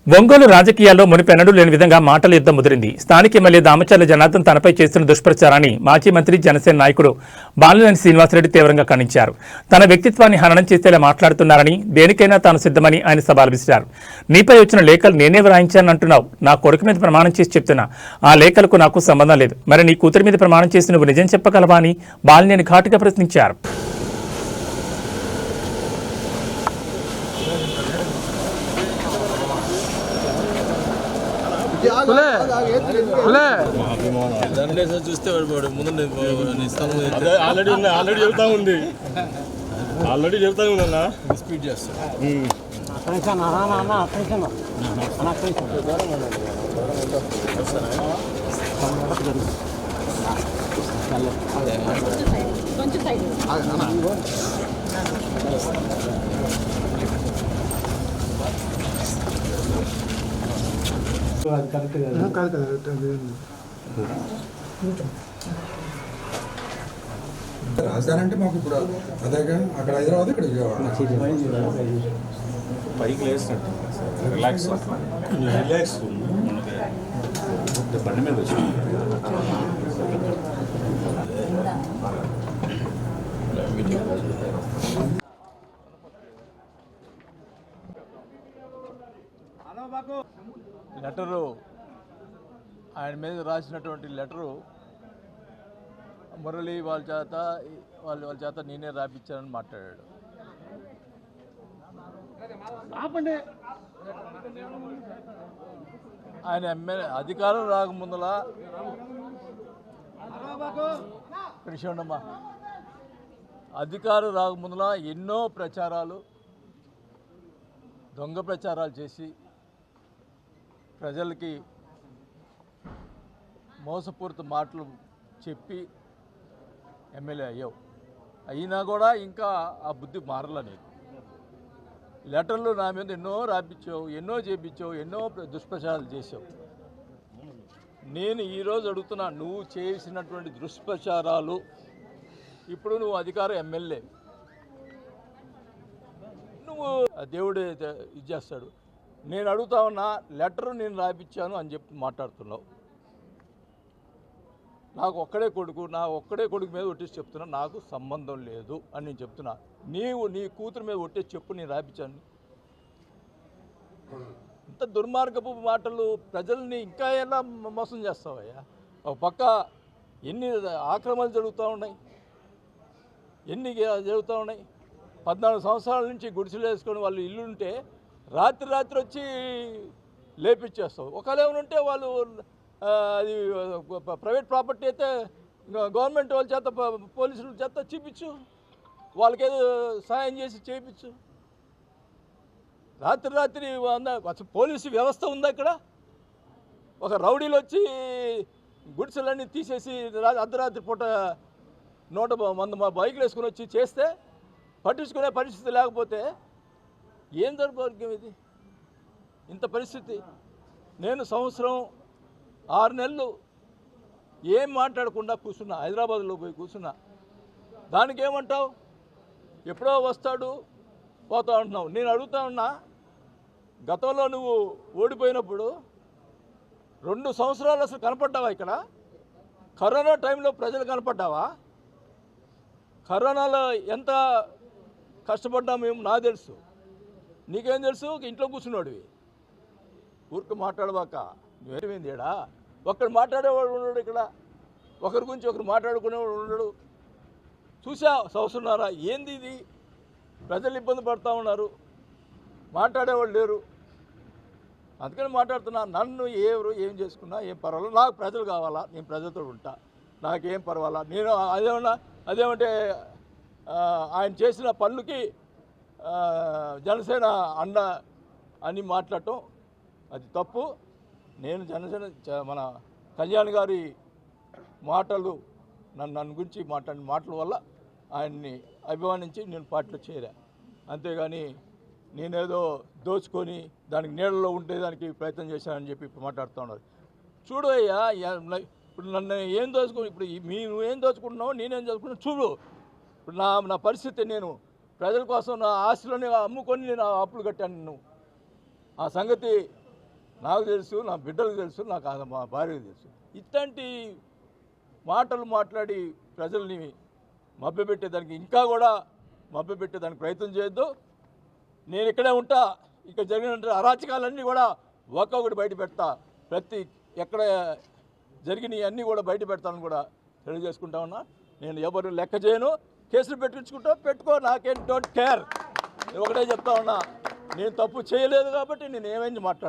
ఒంగోలు రాజకీయాల్లో మునిపెన్నడూ లేని విధంగా మాటల యుద్ధం ముదిరింది. స్థానిక ఎమ్మెల్యే దామచర్ల జనార్దన్ తనపై చేస్తున్న దుష్ప్రచారాన్ని మాజీ మంత్రి జనసేన నాయకుడు బాలినేని శ్రీనివాసరెడ్డి తీవ్రంగా ఖండించారు. తన వ్యక్తిత్వాన్ని హననం చేసేలా మాట్లాడుతున్నారని, దేనికైనా తాను సిద్ధమని ఆయన సవాల్ విసిరారు. నీపై వచ్చిన లేఖలు నేనే వ్రాయించానంటున్నావు, నా కొడుకు మీద ప్రమాణం చేసి చెప్తున్నా, ఆ లేఖలకు నాకు సంబంధం లేదు, మరి నీ కూతురి మీద ప్రమాణం చేసి నువ్వు నిజం చెప్పగలవా అని బాలినేని ఘాటుగా ప్రశ్నించారు. చూస్తే ఆల్రెడీ చెప్తా ఉందన్నా స్పీడ్ చేస్తాను. రాజధాని అంటే మాకు ఇప్పుడు అదేగా, అక్కడ హైదరాబాద్, ఇక్కడ పైకి లేసినట్టు రిలాక్స్ రిలాక్స్ బండి మీద వచ్చి లెటరు, ఆయన మీద రాసినటువంటి లెటరు మురళి వాళ్ళ చేత నేనే రాపించానని మాట్లాడాడు. ఆయన ఎమ్మెల్యే అధికారం రాకముందులా ఉండమ్మా, అధికారం రాకముందులా ఎన్నో ప్రచారాలు, దొంగ ప్రచారాలు చేసి ప్రజలకి మోసపూరిత మాటలు చెప్పి ఎమ్మెల్యే అయ్యావు. అయినా కూడా ఇంకా ఆ బుద్ధి మారలా నీకు. లెటర్లు నా మీద ఎన్నో రాపించావు, ఎన్నో చేపించావు, ఎన్నో దుష్ప్రచారాలు చేసావు. నేను ఈరోజు అడుగుతున్నా, నువ్వు చేసినటువంటి దుష్ప్రచారాలు, ఇప్పుడు నువ్వు అధికార ఎమ్మెల్యే, నువ్వు దేవుడే ఇది చేస్తాడు. నేను అడుగుతా ఉన్నా, లెటరు నేను రాపించాను అని చెప్పి మాట్లాడుతున్నావు. నాకు ఒక్కడే కొడుకు మీద ఒట్టేసి చెప్తున్నా, నాకు సంబంధం లేదు అని నేను చెప్తున్నా. నీవు నీ కూతురు మీద ఒట్టేసి చెప్పు, నేను రాపించాను. ఇంత దుర్మార్గపు మాటలు ప్రజల్ని ఇంకా ఎలా మోసం చేస్తావయ్యా? ఒక పక్క ఎన్ని ఆక్రమణలు జరుగుతూ ఉన్నాయి, ఎన్ని జరుగుతూ ఉన్నాయి. 14 సంవత్సరాల నుంచి గుడిసెలు వేసుకొని వాళ్ళు ఇల్లుంటే రాత్రి వచ్చి లేపించేస్తావు. ఒకవేళ ఉంటే వాళ్ళు అది ప్రైవేట్ ప్రాపర్టీ అయితే గవర్నమెంట్ వాళ్ళ చేత, పోలీసుల చేత చూపించు, వాళ్ళకేదో సాయం చేసి చేయించు. రాత్రి అసలు పోలీసు వ్యవస్థ ఉందా ఇక్కడ? ఒక రౌడీలు వచ్చి గుడిసెలన్నీ తీసేసి అర్ధరాత్రి పూట 100 మంది మా బైకులు వేసుకొని వచ్చి చేస్తే పట్టించుకునే పరిస్థితి లేకపోతే ఏం దౌర్భాగ్యం ఇది? ఇంత పరిస్థితి. నేను సంవత్సరం 6 నెలలు ఏం మాట్లాడకుండా కూర్చున్నా, హైదరాబాద్లో పోయి కూర్చున్నా. దానికి ఏమంటావు? ఎప్పుడో వస్తాడు పోతా ఉంటున్నావు. నేను అడుగుతా ఉన్నా, గతంలో నువ్వు ఓడిపోయినప్పుడు 2 సంవత్సరాలు అసలు కనపడ్డావా ఇక్కడ? కరోనా టైంలో ప్రజలు కనపడ్డావా? కరోనాలో ఎంత కష్టపడ్డా మేము, నాకు తెలుసు, నీకేం తెలుసు? ఇంట్లో కూర్చున్నాడువి, ఊరికి మాట్లాడబాక. నువ్వేమైంది ఏడా? ఒక్కడు మాట్లాడేవాడు ఉన్నాడు ఇక్కడ, ఒకరి గురించి ఒకరు మాట్లాడుకునేవాడు ఉన్నాడు. చూసా సంవత్సరంన్నర, ఏంది ఇది? ప్రజలు ఇబ్బంది పడుతూ ఉన్నారు, మాట్లాడేవాళ్ళు లేరు. అందుకని మాట్లాడుతున్నా. నన్ను ఎవరు ఏం చేసుకున్నా ఏం పర్వాలేదు, నాకు ప్రజలు కావాలా, నేను ప్రజలతో ఉంటా, నాకేం పర్వాలా. నేను అదేమంటే ఆయన చేసిన పనులకి జనసేన అండ అని మాట్లాడటం అది తప్పు. నేను జనసేన మన కళ్యాణ్ గారి మాటలు, నన్ను గురించి మాట్లాడిన మాటల వల్ల ఆయన్ని అభిమానించి నేను పార్టీలో చేరా. అంతేగాని నేనేదో దోచుకొని దానికి నీళ్ళలో ఉంటే దానికి ప్రయత్నం చేశానని చెప్పి ఇప్పుడు మాట్లాడుతూ ఉన్నారు. చూడు అయ్యా, ఇప్పుడు నన్ను ఏం దోచుకుని, ఇప్పుడు నువ్వేం దోచుకుంటున్నావు, నేనేం దోచుకున్నావు చూడు. ఇప్పుడు నా పరిస్థితి, నేను ప్రజల కోసం నా ఆస్తులని అమ్ముకొని నేను అప్పులు కట్టాను. ఆ సంగతి నాకు తెలుసు, నా బిడ్డలకు తెలుసు, నాకు మా భార్యకు తెలుసు. ఇట్లాంటి మాటలు మాట్లాడి ప్రజల్ని మభ్యపెట్టేదానికి ఇంకా కూడా మభ్యపెట్టేదానికి ప్రయత్నం చేయొద్దు. నేను ఇక్కడే ఉంటా. ఇక్కడ జరిగిన అరాచకాలన్నీ కూడా ఒక్కొక్కటి బయట పెడతా. ప్రతి ఎక్కడ జరిగినవి అన్నీ కూడా బయట పెడతాను కూడా తెలియజేసుకుంటా ఉన్నా. నేను ఎవరు లెక్క చేయను. కేసులు పెట్టుకో, నాకేం డోంట్ కేర్. ఒకటే చెప్తా ఉన్నా, నేను తప్పు చేయలేదు కాబట్టి నేను ఏమైంది మాట్లాడను.